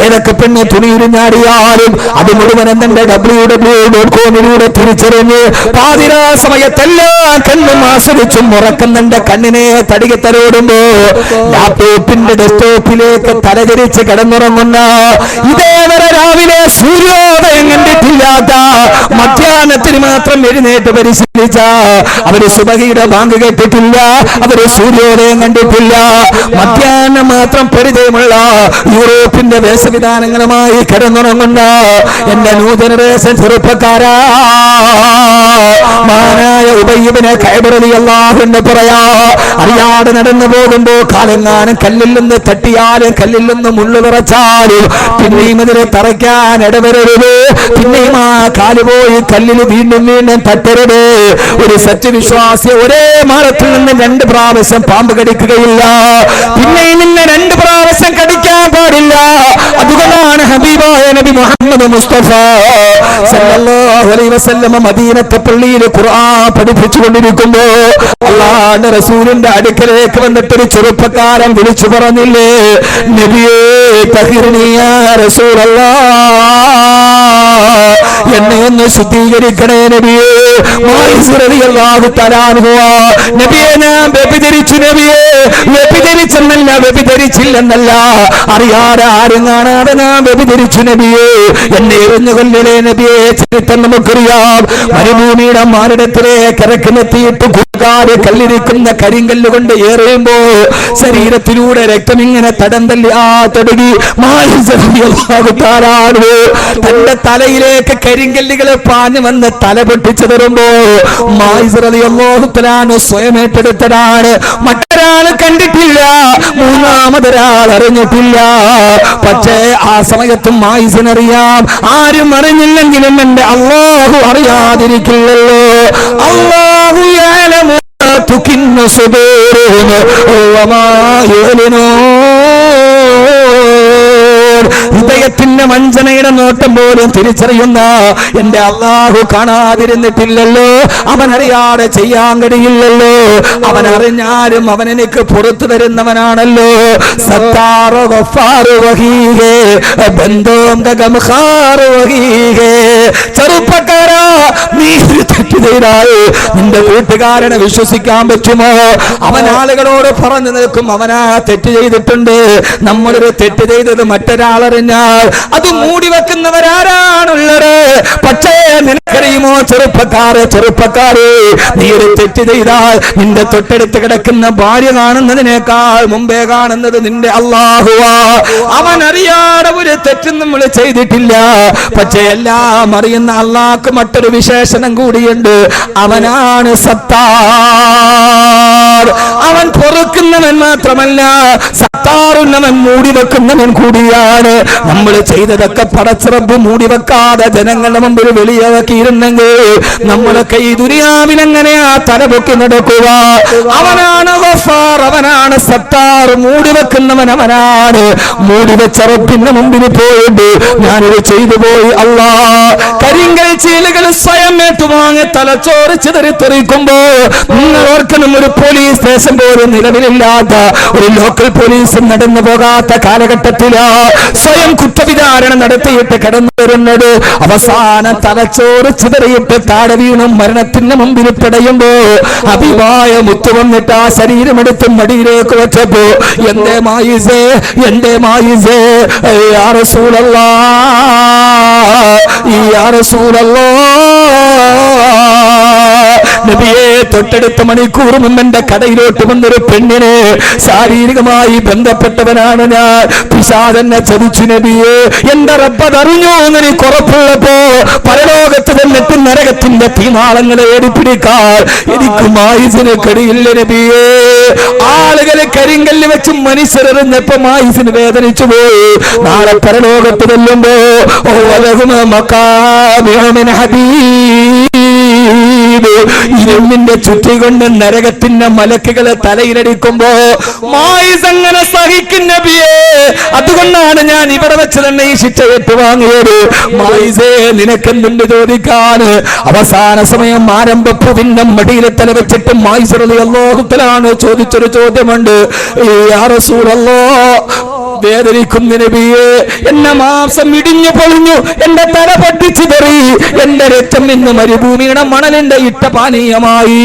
ഏതൊക്കെ പെണ്ണ് തുണിയുരിഞ്ഞാടിയാലും അത് മുഴുവൻ തന്റെ www.com തിരിച്ചറിഞ്ഞ് പാതിരാ സമയത്തെല്ലാം കണ്ണും ആസ്വദിച്ചും ഉറക്കുന്നുണ്ട് കണ്ണിനെ തടികെ തലോടുമ്പോ ലാപ്ടോപ്പിന്റെ ഡെസ്ക്ടോപ്പിലേക്ക് തലചരിച്ച് കിടന്നുറങ്ങുന്ന, ഇതേവരെ രാവിലെ സൂര്യോദയം കണ്ടിട്ടില്ലാത്ത, മധ്യാഹ്നത്തിന് മാത്രം എഴുന്നേറ്റ് പരിശീലിച്ച, അവര് സുബഹിയുടെ ബാങ്ക് കേട്ടിട്ടില്ല, അവര് സൂര്യോദയം കണ്ടിട്ടില്ല, മധ്യാഹ്നം മാത്രം പരിചയമുള്ള യൂറോപ്പിന്റെ വേഷവിധാനങ്ങളുമായി കിടന്നുറങ്ങുന്ന എന്റെ ന്യൂ ജനറേഷൻ ചെറുപ്പക്കാരാ, മാനായ ഉബയ്യ് ഇബ്നു കഅബ് റളിയല്ലാഹു അൻഹു പറയാ, അറിയാതെ നടന്നു പോകുമ്പോ കാലെങ്ങാനും കല്ലിൽ നിന്ന് തട്ടിയാലും കല്ലിൽ നിന്ന് മുള്ളു വിറച്ചാലും പിന്നെയും ഇതിനെ തറയ്ക്കാൻ ഇടവരരുത്, പിന്നെയും ആ കാല് പോയി കല്ലിൽ വീണ്ടും വീണ്ടും തട്ടരുത്. ഒരു സത്യവിശ്വാസി ഒരേ മാളത്തിൽ നിന്ന് 2 പ്രാവശ്യം പാമ്പ് കടിക്കുകയില്ല, പിന്നെയും നിന്നെ 2 പ്രാവശ്യം കടിക്കാൻ പാടില്ല. അതുകൊണ്ടാണ് ഹബീബായ നബി മുഹമ്മദ് മുസ്തഫ സല്ലല്ലാഹു അലൈഹി വസല്ലം മദീനത്തെ പള്ളിയിൽ ഖുർആൻ പഠിപ്പിച്ചുകൊണ്ടിരിക്കുമ്പോ അല്ലാഹുവിന്റെ റസൂലിന്റെ അടുക്കലേക്ക് വന്നിട്ടൊരു ചെറുപ്പക്കാരൻ വിളിച്ചു പറഞ്ഞില്ലേ, നബിയേ തഹിർനി യാ റസൂലല്ലാഹ്, എന്നെ ഒന്ന് ശുദ്ധീകരിക്കണേ നബിയേ. നബിയെ ഞാൻ വ്യഭിചരിച്ചു, നബിയെ വ്യഭിചരിച്ചെന്നല്ല, വ്യഭിചരിച്ചില്ലെന്നല്ല, അറിയാതെ ആരും കാണാതെ ഞാൻ വ്യഭിചരിച്ചു നബിയെ, എന്നെ എറിഞ്ഞു കൊല്ലലേ നബിയെ. ചരിത്രം നമുക്കറിയാം, മരുഭൂമിയുടെ മാരടത്തിലേക്ക് ഇറക്കിനെത്തിയിട്ട് കൂട്ടുകാരെ കല്ലിരിക്കുന്ന കരിങ്കല്ല് കൊണ്ട് ഏറിയുമ്പോ ശരീരത്തിലൂടെ രക്തം ഇങ്ങനെ തടം തല്ലി തടുകി തന്റെ തലയിലേക്ക് കരിങ്കല്ലുകളെ പാഞ്ഞു വന്ന് തല പൊട്ടിച്ചു തരുമ്പോ സ്വയം ഏറ്റെടുത്തതാണ്. മറ്റൊരാൾ കണ്ടിട്ടില്ല, മൂന്നാമതൊരാൾ അറിഞ്ഞിട്ടില്ല. പക്ഷേ ആ സമയത്തും മായിസിനറിയാം, ആരും അറിഞ്ഞില്ലെങ്കിലും എന്റെ അല്ലാഹു അറിയാതിരിക്കില്ലല്ലോ. അല്ലാഹു യഅലമു മാ തുകിന്നു സുദൂറുഹും വമാ യുഅ്ലിനൂൻ. ഹൃദയത്തിന്റെ വഞ്ചനയുടെ നോട്ടം പോലും തിരിച്ചറിയുന്ന എന്റെ അല്ലാഹു കാണാതിരുന്നിട്ടില്ലല്ലോ, അവനറിയാതെ ചെയ്യാൻ കഴിയില്ലല്ലോ. അവൻ അറിഞ്ഞാലും അവൻ എനിക്ക് പുറത്തു തരുന്നവനാണല്ലോ. സത്താറു ഗഫാറു വഹീഹേ ബന്ദോം ഗംഖാറു വഹീഹേ. ചെറുപ്പക്കാരാ, നീ തെറ്റ് ചെയ്താൽ നിന്റെ കൂട്ടുകാരനെ വിശ്വസിക്കാൻ പറ്റുമോ? അവൻ ആളുകളോട് പറഞ്ഞു നിൽക്കും, അവനാ തെറ്റ് ചെയ്തിട്ടുണ്ട്. നമ്മളൊരു തെറ്റ് ചെയ്തത് മറ്റൊരാളറിഞ്ഞാൽ അത് മൂടി വെക്കുന്നവരാരാണുള്ളത്? പക്ഷേ നിനക്കറിയുമോ ചെറുപ്പക്കാരെ, നീ ഒരു തെറ്റ് ചെയ്താൽ നിന്റെ തൊട്ടടുത്ത് കിടക്കുന്ന ഭാര്യ കാണുന്നതിനേക്കാൾ മുമ്പേ കാണുന്നത് നിന്റെ അല്ലാഹുവാ. അവൻ അറിയാതെ ഒരു തെറ്റും നമ്മൾ ചെയ്തിട്ടില്ല. പക്ഷേ എല്ലാം അറിയുന്ന അല്ലാഹ്ക്ക് മറ്റൊരു വിശേഷണം കൂടിയുണ്ട്, അവനാണ് സത്താർ. അവൻ പൊറുക്കുന്നവൻ മാത്രമല്ല, സത്താറുന്നവൻ മൂടി വെക്കുന്നവൻ കൂടിയാണ്. നമ്മൾ ചെയ്തതൊക്കെ പടച്ചിറപ്പ് മൂടി വെക്കാതെ ജനങ്ങളുടെ മുമ്പിൽ വെളിയാക്കിയിരുന്നെങ്കിൽ നമ്മളൊക്കെ ഈ ദുനിയാവിലെങ്ങനെയാ തലപൊക്കി നടക്കുക? അവനാണ് ഗഫാർ, അവനാണ് സത്താർ. മൂടി വെക്കുന്നവൻ അവനാണ്. മൂടി വെച്ചറപ്പിന്റെ മുമ്പിൽ പോയിട്ട് ഞാനിത് ചെയ്തു പോയി അല്ലാ. കരിങ്കൽ ചീലുകൾ സ്വയം ഏറ്റുവാങ്ങി തലച്ചോറ് ചിതറിത്തെറിക്കുമ്പോ നിങ്ങൾ ഓർക്കണം, ഒരു പോലീസ് സ്റ്റേഷൻ പോലും നിലവിലില്ലാത്ത, ഒരു ലോക്കൽ പോലീസും നടന്നു പോകാത്ത കാലഘട്ടത്തിലാ സ്വയം കുറ്റവിചാരണ നടത്തിയിട്ട് കടന്നു വരുന്നത്. അവസാനം തലച്ചോറ് ചിതറിയിട്ട് താഴെ വീണും മരണത്തിന് മുമ്പിൽ പിടയുമ്പോ അഭിമായ മുത്തു വന്നിട്ട് ആ ശരീരമെടുത്ത് മടിയിലേക്ക് വെച്ചപ്പോ എന്റെ മായിസേ യാ റസൂലല്ലാഹ്, യാ റസൂലല്ലാഹ്, നബിയെ തൊട്ടടുത്ത മണിക്കൂർ മുമ്പ് എന്റെ കടയിലോട്ട് വന്നൊരു പെണ്ണിന് ശാരീരികമായി ബന്ധപ്പെട്ടവനാണ് ഞാൻ, പിശാചെന്നെ ചതിച്ചു നബിയെ. എന്റെ റബ്ബതറിഞ്ഞു എനിക്ക് ഉറപ്പുള്ളപ്പോ പരലോകത്ത് തന്നിട്ട് നരകത്തിന്റെ തീനാളങ്ങളെ ഏടിപ്പിടിക്കാൻ എനിക്ക് മായിസിന് കഴിയില്ല നബിയെ. ആളുകളെ കരിങ്കല്ല് വെച്ച് മനുഷ്യരെറിഞ്ഞപ്പോ മായിസിന് വേദനിച്ചു പോയി. നാളെ പരലോകത്ത് ചെല്ലുമ്പോ ഇരുമ്പിന്റെ ചുറ്റി കൊണ്ട് നരകത്തിന്റെ മലക്കുകളെ തലയിലടിക്കുമ്പോ മായിസ് അങ്ങനെ സഹിക്കും നബിയെ. അതുകൊണ്ടാണ് ഞാൻ ഇവിടെ വെച്ച് തന്നെ ഈ ശിക്ഷ ഏറ്റുവാങ്ങിയത്. മായിസേ നിനക്കെന്തുണ്ട് ചോദിക്കാൻ? അവസാന സമയം ആരംഭപ്പൂവിന്റെ മടിയിലെ തല വെച്ചിട്ട് മായിസ് റളിയല്ലാഹു തആല ചോദിച്ചൊരു ചോദ്യമുണ്ട്. യാ റസൂലല്ലാഹ്, വേദനിക്കുന്ന നബിയെ, എന്നെ മാംസം ഇടിഞ്ഞു പൊളിഞ്ഞു, എന്റെ തല പൊട്ടിച്ചു തെറി, എന്റെ രക്തം ഇന്ന് മരുഭൂമിയുടെ മണലിന്റെ ഇട്ട പാനീയമായി.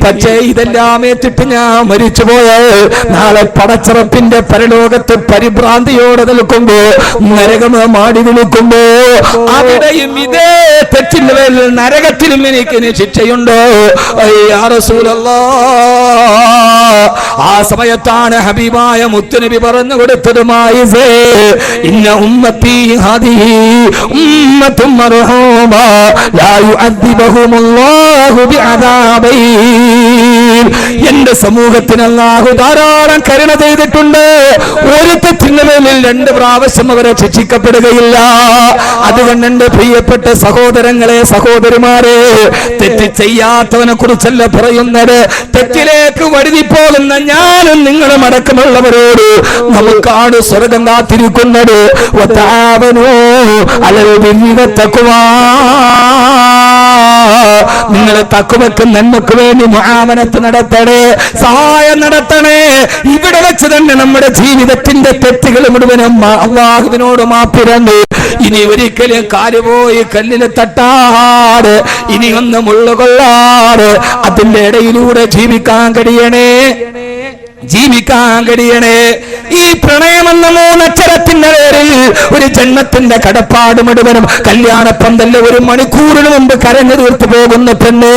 പക്ഷേ ഇതെല്ലാം ഏറ്റിട്ട് ഞാൻ മരിച്ചുപോയ നാളെ പടച്ചറപ്പിന്റെ പരലോകത്ത് പരിഭ്രാന്തിയോടെ നിൽക്കുമ്പോ, നരകം മാടി നിൽക്കുമ്പോ, അവിടെയും ഇതേ തെറ്റിന്റെ പേരിൽ നരകത്തിലും എനിക്ക് ശിക്ഷയുണ്ടോ? യാ റസൂലല്ലാഹ്, ആ സമയത്താണ് ഹബീബായ മുത്തുനബി പറഞ്ഞു കൊടുത്തത്, മായിസേ ഇന്ന ഉമ്മത്തി ഹാദിഹി ഉമ്മത്തും മർഹൂമ ലാ യുഅദ്ദിബുഹുമുല്ലാഹു ബിഅദാബൈൻ. എന്റെ സമൂഹത്തിന് അല്ലാഹു ധാരാളം കരുണ ചെയ്തിട്ടുണ്ട്. ഒരു തെറ്റിന്റെ പേരിൽ 2 പ്രാവശ്യം അവരെ ശിക്ഷിക്കപ്പെടുകയില്ല. അതുകൊണ്ട് എന്റെ പ്രിയപ്പെട്ട സഹോദരങ്ങളെ, സഹോദരിമാരെ, തെറ്റ് ചെയ്യാത്തവനെ കുറിച്ചല്ല പറയുന്നത്. തെറ്റിലേക്ക് വഴുതിപ്പോകുന്ന ഞാനും നിങ്ങളും അടക്കമുള്ളവരോട് നമുക്കാണ് സ്വർഗം കാത്തിരിക്കുന്നത്. നിങ്ങൾ തഖ്വക്ക് നന്മക്ക് വേണ്ടി മുആമനത്ത് നടത്തണേ, സഹായം നടത്തണേ. ഇവിടെ വെച്ച് തന്നെ നമ്മുടെ ജീവിതത്തിന്റെ തെറ്റുകൾ മുഴുവനും അല്ലാഹുവിനോട് മാപ്പിരണ്ട്. ഇനി ഒരിക്കലും കാലുപോയി കല്ലിന് തട്ടാട്, ഇനി ഒന്ന് മുള്ളുകൊള്ളാട് അതിന്റെ ഇടയിലൂടെ ജീവിക്കാൻ കഴിയണേ. ഈ പ്രണയമെന്ന 3 അക്ഷരത്തിന്റെ പേരിൽ ഒരു ജന്മത്തിന്റെ കടപ്പാട് മുഴുവനും കല്യാണപ്പന്തല്ല 1 മണിക്കൂറിന് മുമ്പ് കരഞ്ഞു തീർത്തു പോകുന്ന പെണ്ണ്,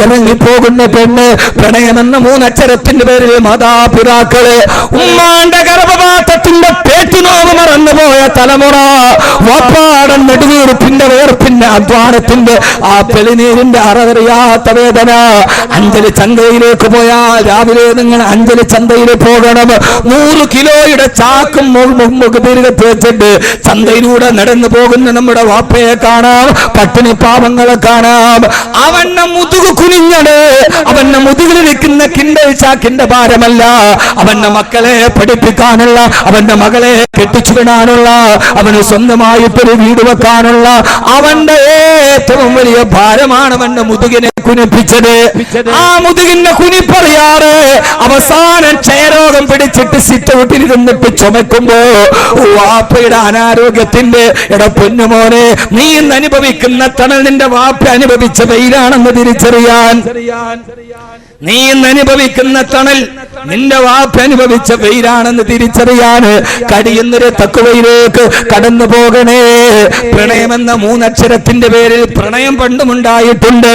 ഇറങ്ങിപ്പോകുന്ന പെണ്ണ്. പ്രണയമെന്ന 3 അക്ഷരത്തിന്റെ പേരിൽ മാതാപിതാക്കള്, ഉമ്മാന്റെ ഗർഭപാത്രത്തിന്റെ പേറ്റുനോവ് മറന്നുപോയ തലമുറ, വാപ്പാടൻ നെടുവീർപ്പിന്റെ വേർപ്പിന്റെ അധ്വാനത്തിന്റെ ആ പെളിനീരിന്റെ അറവറിയാത്ത വേദന. അഞ്ചല് ചന്തയിലേക്ക് പോയാൽ രാവിലെ നിങ്ങൾ അഞ്ചല് ചന്തയിൽ പോകണം. 100 കിലോയുടെ ചാക്കും ദീർഘത്ത് വെച്ചിട്ട് ചന്തയിലൂടെ നടന്നു പോകുന്ന നമ്മുടെ വാപ്പയെ കാണാം, പട്ടിണി പാവങ്ങളെ കാണാം. അവന്റെ മുതുകു കുനിഞ്ഞത് അവന്റെ മുതുകിലിരിക്കുന്ന കിണ്ടൽ ചാക്കിന്റെ ഭാരമല്ല, അവന്റെ മക്കളെ പഠിപ്പിക്കാനുള്ള, അവന്റെ മകളെ കെട്ടിച്ചുവിടാനുള്ള, അവന് സ്വന്തമായിട്ടൊരു വീട് വെക്കാനുള്ള അവന്റെ ഏറ്റവും വലിയ ഭാരമാണ് അവന്റെ മുതുകിനെ കുനിപ്പിച്ചത്. ആ മുതുകിന്റെ കുനിപ്പറിയാറ് അവസാനം ക്ഷയരോഗം പിടിച്ചിട്ട് സിറ്റൗട്ടിലിരുന്നിട്ട് ചുമക്കുമ്പോ വാപ്പയുടെ അനാരോഗ്യത്തിന്റെ പൊന്നുമോനെ, നീ ഇന്ന് അനുഭവിക്കുന്ന തണൽ നിന്റെ വാപ്പ അനുഭവിച്ച വെയിലാണെന്ന് തിരിച്ചറിയാൻ, നീ ഇന്ന് അനുഭവിക്കുന്ന തണൽ നിന്റെ വാപ്പ അനുഭവിച്ച വെയിലാണെന്ന് തിരിച്ചറിയാൻ കഴിയുന്നൊരു തഖ്വയിലേക്ക് കടന്നു പോകണേ. പ്രണയമെന്ന 3 അക്ഷരത്തിന്റെ പേരിൽ പ്രണയം പണ്ടുമുണ്ടായിട്ടുണ്ട്.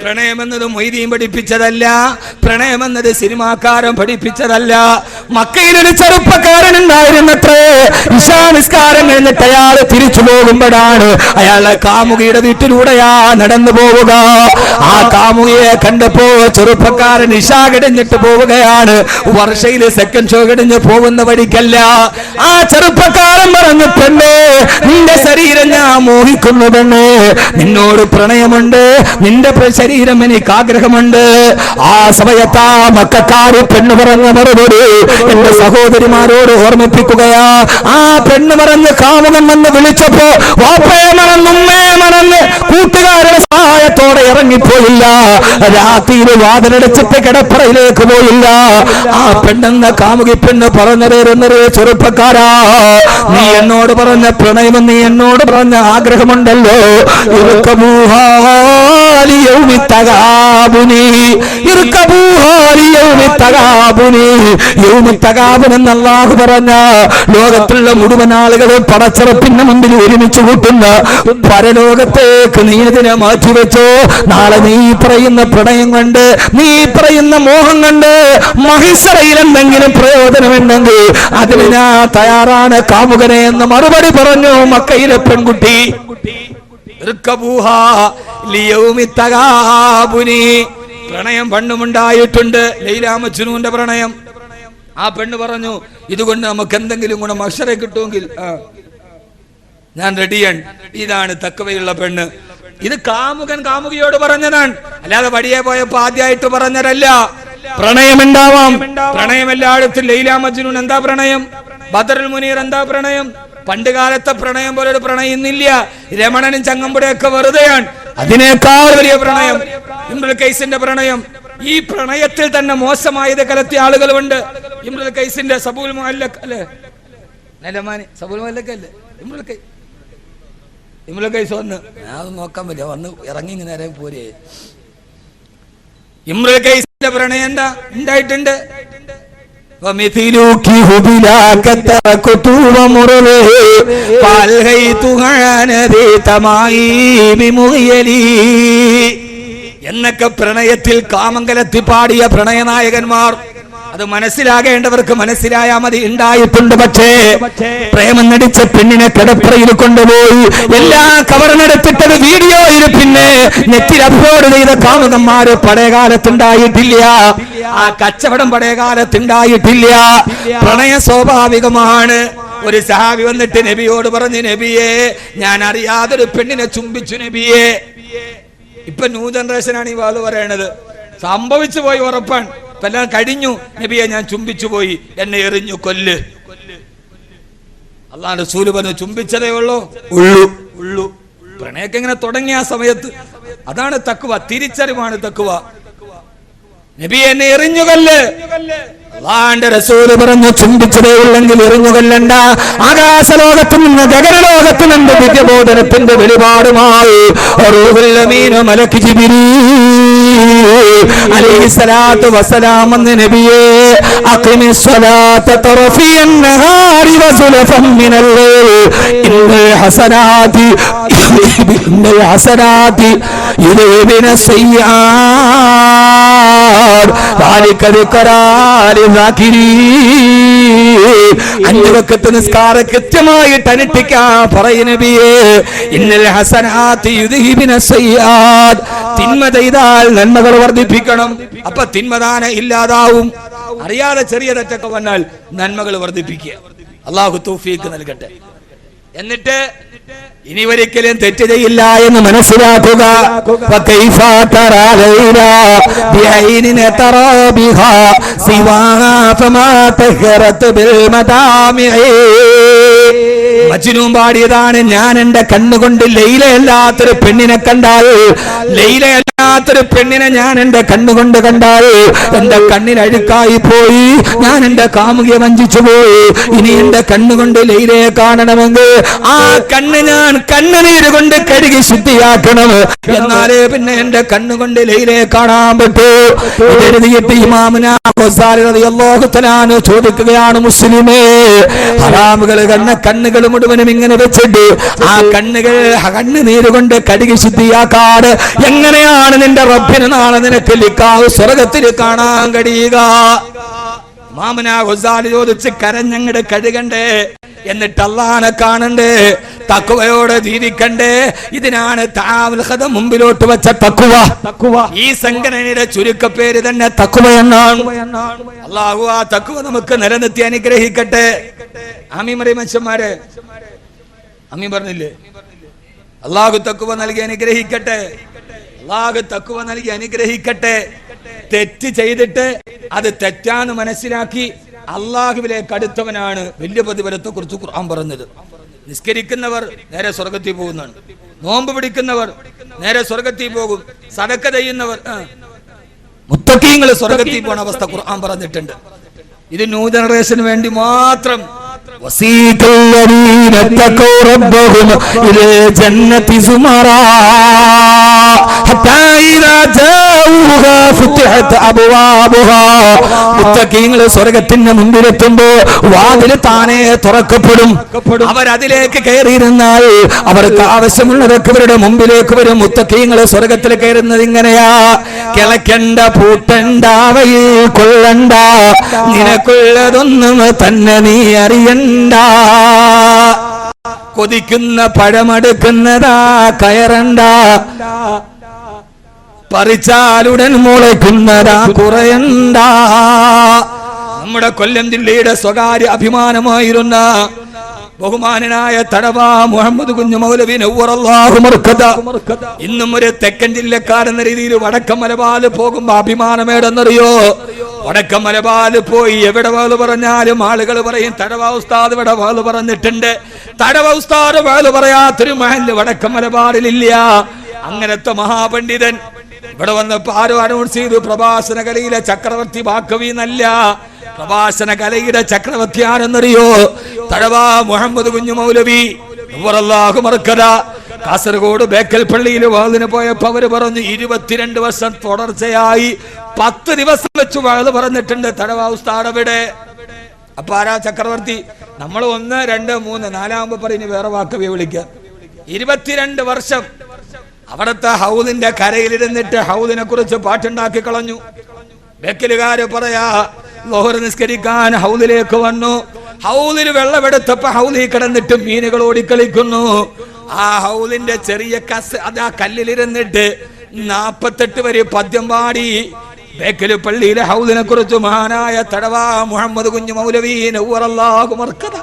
പ്രണയമെന്നത് മൊയ്തീൻ പഠിപ്പിച്ചതല്ല, പ്രണയമെന്നത് സിനിമാക്കാരൻ പഠിപ്പിച്ചതല്ല. മക്കയിലൊരു ചെറുപ്പക്കാരൻ ഉണ്ടായിരുന്നത്രേ. ഇശാ നിസ്കാരം കഴിഞ്ഞിട്ട് അയാൾ തിരിച്ചു പോകുമ്പോഴാണ് അയാളെ കാമുകിയുടെ വീട്ടിലൂടെയാ നടന്നു പോവുക. ആ കാമുകിയെ കണ്ടപ്പോ ചെറുപ്പക്കാരൻ ഇശാ കിടഞ്ഞിട്ട് പോവുകയാണ്. വർഷയില് സെക്കൻഡ് ഷോ കിടഞ്ഞ് പോകുന്ന വഴിക്കല്ല. ആ ചെറുപ്പക്കാരൻ പറഞ്ഞു, പെണ്ണേ, നിന്റെ ശരീരം ഞാൻ മോഹിക്കുന്നു പെണ്ണേ, നിന്നോട് പ്രണയമുണ്ട്, നിന്റെ ശരീരം എനിക്ക് ആഗ്രഹമുണ്ട്. ആ സമയത്താ മക്കാരി പെണ്ണ് പറഞ്ഞ മറുപടി എന്റെ സഹോദരിമാരോട് ഓർമ്മിപ്പിക്കുകയാ. ആ പെണ്ണ് പറഞ്ഞ് കാമുകൻ വന്ന് വിളിച്ചപ്പോ വാപ്പയെ മറന്ന് ഉമ്മയെ മറന്ന് കൂട്ടുകാരുടെ സഹായത്തോടെ ഇറങ്ങിപ്പോയില്ല. രാത്രിയിൽ വാതിലടച്ചിട്ട് കിടപ്പറയിലേക്ക് പോയില്ല. ആ പെണ്ണെന്ന കാമുകി പെണ്ണ് പറഞ്ഞതേരുന്നൊരു ചെറുപ്പക്കാരാ, നീ എന്നോട് പറഞ്ഞ പ്രണയം, നീ എന്നോട് പറഞ്ഞ ആഗ്രഹമുണ്ടല്ലോ, ലിയൗമി തഗാബുനി ഇർകബൂഹാ ലിയൗമി തഗാബുനി. യൗമി തഗാബുൻ എന്ന് അല്ലാഹു പറഞ്ഞ ലോകത്തുള്ള മുഴുവൻ ആളുകളും പടച്ചറപ്പിന്റെ മുമ്പിൽ ഒരുമിച്ച് കൂട്ടുന്ന പരലോകത്തേക്ക് നീ ഇതിനെ മാറ്റിവെച്ചോ. നാളെ നീ പറയുന്ന പ്രണയം കൊണ്ട്, നീ പറയുന്ന മോഹം കൊണ്ട് മഹിസറയിൽ എന്തെങ്കിലും പ്രയോജനമുണ്ടെങ്കിൽ അതിന് ഞാൻ തയ്യാറാണ് കാമുകനെ എന്ന് മറുപടി പറഞ്ഞു മക്കയിലെ പെൺകുട്ടി. പ്രണയം പണ്ടുമുണ്ടായിട്ടുണ്ട്, ലൈലാ മജ്നൂന്റെ പ്രണയം. ആ പെണ്ണ് പറഞ്ഞു, ഇതുകൊണ്ട് നമുക്ക് എന്തെങ്കിലും ഗുണം മഹ്ശറയിൽ കിട്ടുമെങ്കിൽ ഞാൻ റെഡിയാണ്. ഇതാണ് തഖ്വയുള്ള പെണ്ണ്. ഇത് കാമുകൻ കാമുകിയോട് പറഞ്ഞതാണ്, അല്ലാതെ വടിയെ പോയപ്പോ ആദ്യമായിട്ട് പറഞ്ഞതല്ല. പ്രണയമുണ്ടാവാം, പ്രണയം എല്ലായിടത്തും. ലൈലാ മജ്നൂൻ എന്താ പ്രണയം? ബദറുൽ മുനീർ എന്താ പ്രണയം? പണ്ട് കാലത്തെ പ്രണയം പോലെ ഒരു പ്രണയം ഇന്നില്ല. രമണനും ചങ്ങമ്പുഴയൊക്കെ വെറുതെയാണ്. അതിനേക്കാൾ വലിയ പ്രണയം ഇംറുൽ ഖൈസിന്റെ പ്രണയം. ഈ പ്രണയത്തിൽ തന്നെ മോശമായത് കലർത്തിയ ആളുകളുണ്ട്. ഇംറുൽ ഖൈസിന്റെ സബൂൽ മുഅല്ലഖ് അല്ലേ, സബൂൽ മുഅല്ലഖ് അല്ലേ ഇംറുൽ ഖൈസ് വന്ന് ഞാൻ നോക്കാൻ പറ്റില്ല, വന്ന് ഇറങ്ങി നേരെ പോരെ. ഇംറുൽ ഖൈസിന്റെ പ്രണയം എന്താ ഉണ്ടായിട്ടുണ്ട്? എന്നൊക്കെ പ്രണയത്തിൽ കാമംഗലത്തി പാടിയ പ്രണയനായകന്മാർ. അത് മനസ്സിലാകേണ്ടവർക്ക് മനസ്സിലായാൽ മതി. ഉണ്ടായിട്ടുണ്ട്. പക്ഷേ പ്രേമം നടിച്ച പെണ്ണിനെ കിടപ്പറയിൽ കൊണ്ടുപോയി എല്ലാ കവറിനെടുത്തിട്ടത് വീഡിയോയിൽ പിന്നെ നെറ്റിൽ അപ്ലോഡ് ചെയ്ത കാമുകന്മാര് പഴയകാലത്തുണ്ടായിട്ടില്ല. ആ കച്ചവടം പഴയകാലത്തുണ്ടായിട്ടില്ല. പ്രണയം സ്വാഭാവികമാണ്. ഒരു സഹാബി വന്നിട്ട് നബിയോട് പറഞ്ഞു, നബിയെ ഞാൻ അറിയാതൊരു പെണ്ണിനെ ചുംബിച്ചു നബിയെ. ഇപ്പൊ ന്യൂ ജനറേഷനാണ് ഈ വാള് പറയണത്. സംഭവിച്ചു പോയി, ഉറപ്പാണ്. എല്ലാം കഴിഞ്ഞു. നബിയെ ഞാൻ ചുംബിച്ചു പോയി, എന്നെ എറിഞ്ഞു കൊല്ല്. അല്ലാഹുവിന്റെ റസൂൽ പറഞ്ഞു, ചുംബിച്ചതേ ഉള്ളൂ. പ്രണയൊക്കെ ഇങ്ങനെ തുടങ്ങിയ ആ സമയത്ത് അതാണ് തഖ്വ, തിരിച്ചറിവാണ് തഖ്വ. നബിയെ എന്നെ എറിഞ്ഞു കൊല്ല്. അല്ലാഹുവിന്റെ റസൂൽ പറഞ്ഞു, ചുംബിച്ചതേ ഉള്ളെങ്കിൽ എറിഞ്ഞു കൊല്ലണ്ട. ആകാശലോകത്തു നിന്ന് ഗഗനലോകത്തു നിന്ന് ദിവ്യബോധനത്തിന്റെ വെളിപാടുമായി റൂഹുൽ അമീൻ മലക്ക് ജിബ്രീൽ അലൈഹിസ്സലാത്തു വസ്സലാം എന്ന നബിയെ അഖിമിസ്സലാത്ത തറഫിയൻ നഹാരി വസുലഫൻ മിനൽ ലൈൽ ഇന്നൽ ഹസനാതി യുദഹിബിന സയ്യാദ് ദാലിക ദിക്റാ ലിസാകിരീൻ. 5 വഖത്ത് നിസ്കാരം കൃത്യമായിട്ട് അനുഷ്ഠിക്കാൻ പറയും നബിയെ. ഇന്നൽ ഹസനാതി യുദഹിബിന സയ്യാദ്. തിന്മ ചെയ്താൽ നന്മകൾ വർദ്ധിപ്പിക്കണം. അപ്പൊ തിന്മദാന ഇല്ലാതാവും. അറിയാതെ ചെറിയ തെറ്റൊക്കെ വന്നാൽ നന്മകൾ വർദ്ധിപ്പിക്കുക. അല്ലാഹു തൗഫീഖ് നൽകട്ടെ. എന്നിട്ട് ഇനി ഒരിക്കലും തെറ്റ് ചെയ്യില്ല എന്ന് മനസ്സിലാക്കുക. മജ്നൂൻ പാടിയതാണ്, ഞാൻ എന്റെ കണ്ണുകൊണ്ട് ലൈലയല്ലാത്തൊരു പെണ്ണിനെ കണ്ടാൽ, ലൈലയല്ലാത്തൊരു പെണ്ണിനെ ഞാൻ എന്റെ കണ്ണുകൊണ്ട് കണ്ടാൽ എന്റെ കണ്ണിൽ അഴുക്കായി പോയി, ഞാൻ എന്റെ കാമുകിയെ വഞ്ചിച്ചു പോയി. ഇനി എന്റെ കണ്ണുകൊണ്ട് ലൈലയെ കാണണമെങ്കിൽ ആ കണ്ണ് ഞാൻ കണ്ണുനീര് കൊണ്ട് കഴുകി ശുദ്ധിയാക്കണം. എന്നാലേ പിന്നെ എന്റെ കണ്ണുകൊണ്ട് ലൈലയെ കാണാൻ പറ്റൂ. എഴുതിയിട്ട് ഇമാമുനാ ഗസാലി റളിയല്ലാഹു തആല ചോദിക്കുകയാണ്, മുസ്ലിമേ, ഹറാമുകൾ കണ്ട കണ്ണുകൾ മുഴുവനും ഇങ്ങനെ വെച്ചിട്ട് ആ കണ്ണുകൾ കണ്ണുനീര് കൊണ്ട് കഴുകി ശുദ്ധിയാക്കാട് എങ്ങനെയാണ് നിന്റെ റബ്ബിനെ നാളെ നിനക്ക് ലിഖാഹ് സ്വർഗ്ഗത്തിൽ കാണാൻ കഴിയുക? ഇമാമുനാ ഗസാലി ചോദിച്ച്, കരഞ്ഞങ്ങട് കഴുകണ്ടേ, എന്നിട്ട് അല്ലാഹനെ കാണണ്ടേ, തഖ്വയോടെ ജീവിക്കണ്ടേ. ഇതിനാണ് തആവുൽ ഖദം മുമ്പിലോട്ട് വെച്ച തഖ്വ. ഈ സംഘടനയുടെ ചുരുക്കപ്പേര് തന്നെ തഖ്വ എന്നാണ്. അല്ലാഹു ആ തഖ്വ നമുക്ക് നിലനിർത്തി അനുഗ്രഹിക്കട്ടെ. ആമീൻ പറയും മനുഷ്യന്മാരെ, ആമീൻ പറഞ്ഞില്ലേ? അല്ലാഹു തഖ്വ നൽകി അനുഗ്രഹിക്കട്ടെ. അല്ലാഹു തഖ്വ നൽകി അനുഗ്രഹിക്കട്ടെ. തെറ്റ് ചെയ്തിട്ട് അത് തെറ്റാന്ന് മനസ്സിലാക്കി അള്ളാഹുവിലേക്ക് അടുത്തവനാണ് വലിയ പ്രതിഫലത്തെ കുറിച്ച് ഖുർആൻ പറഞ്ഞത്. നിസ്കരിക്കുന്നവർ നേരെ സ്വർഗ്ഗത്തിൽ പോകുന്നുണ്ട്, നോമ്പ് പിടിക്കുന്നവർ നേരെ സ്വർഗ്ഗത്തിൽ പോകും, സദക്ക ചെയ്യുന്നവർ മുത്തഖീങ്ങൾ സ്വർഗ്ഗത്തിൽ പോകുന്ന അവസ്ഥ ഖുർആൻ പറഞ്ഞിട്ടുണ്ട്. ഇത് ന്യൂ ജനറേഷന് വേണ്ടി മാത്രം وسيق الذين اتقوا ربهم إلى الجنة زمرا حتى إذا جاءوها فتحت أبوابها മുത്തഖീങ്ങൾ സ്വർഗ്ഗത്തിന്റെ മുമ്പിലെത്തുമ്പോൾ വാതിൽ താനേ തുറക്കപ്പെടും. അവരതിലേക്ക് കയറിയിരുന്നാൽ അവർക്ക് ആവശ്യമുള്ളതൊക്കെ ഇവരുടെ മുമ്പിലേക്ക് വരും. മുത്തഖീങ്ങൾ സ്വർഗ്ഗത്തിൽ കയറുന്നത് ഇങ്ങനെയാ: കിളക്കണ്ട, പൂട്ടണ്ട, അവയിൽ കൊള്ളണ്ട, നിനക്കുള്ളതൊന്നും തന്നെ നീ അറിയണ്ട. കൊതിക്കുന്ന പഴമെടുക്കുന്നതാ കയറണ്ട, പറിച്ചാലുടൻ മുളയ്ക്കുന്നതാ കുറയണ്ട. നമ്മുടെ കൊല്ലം ജില്ലയുടെ സ്വകാര്യ അഭിമാനമായിരുന്ന ബഹുമാനനായ തടവ മുഹമ്മദ് കുഞ്ഞു മൗലവി നവ്വറല്ലാഹു മർക്കദ ഇന്നും ഒരു തെക്കൻ ജില്ലക്കാരെന്ന രീതിയിൽ വടക്കൻ മലബാർ പോകുമ്പോ അഭിമാനമേടെന്നറിയോ? വടക്കൻ മലബാർ പോയി എവിടെ വാള് പറഞ്ഞാലും ആളുകൾ പറയും തടവ ഉസ്താദ് ഇവിടെ വാള് പറഞ്ഞിട്ടുണ്ട്. തടവ ഉസ്താദ് വാള് പറയാത്തൊരു മഹല്ല് വടക്കൻ മലബാറിലില്ല. അങ്ങനത്തെ മഹാപണ്ഡിതൻ ഇവിടെ വന്നപ്പോ ആരും അനൗൺസ് ചെയ്തു പ്രഭാഷണ കലയിലെ ചക്രവർത്തി ബാക്കവി എന്നല്ല, പ്രഭാഷണ കലയുടെ ചക്രവർത്തി ആരെന്നറിയോ? തഴവ മുഹമ്മദ് കുഞ്ഞു മൗലവി നവ്വറല്ലാഹു മർക്കദ. കാസർഗോഡ് ബേക്കൽ പള്ളിയിൽ വാളിന് പോയപ്പോ അവര് പറഞ്ഞു 22 വർഷം തുടർച്ചയായി 10 ദിവസം വെച്ച് വാള് പറഞ്ഞിട്ടുണ്ട് തഴവ ഉസ്താദ് അവിടെ. അപ്പൊ ആരാ ചക്രവർത്തി? നമ്മൾ 1, 2, 3, 4 പറഞ്ഞ് വേറെ വാക്കവിയെ വിളിക്കുക. 22 വർഷം അവിടുത്തെ ഹൗദിന്റെ കരയിലിരുന്നിട്ട് ഹൗദിനെ കുറിച്ച് പാട്ടുണ്ടാക്കി കളഞ്ഞു. ബേക്കലുകാര് പറയാ ലോഹർ നിസ്കരിക്കാൻ ഹൗദിലേക്ക് വന്നു. ഹൗദിൽ വെള്ളമെടുത്തപ്പോ ഹൗദിൽ കിടന്നിട്ട് മീനുകൾ ഓടിക്കളിക്കുന്നു. ആ ഹൗദിന്റെ ചെറിയ കസ് അതാ കല്ലിലിരുന്നിട്ട് 48 വരെ പദ്യം പാടി. ബേക്കല് പള്ളിയിലെ ഹൗദിനെ കുറിച്ച് മഹാനായ തടവ മുഹമ്മദ് കുഞ്ഞു മൗലവി നവ്വറല്ലാഹു മർക്കദ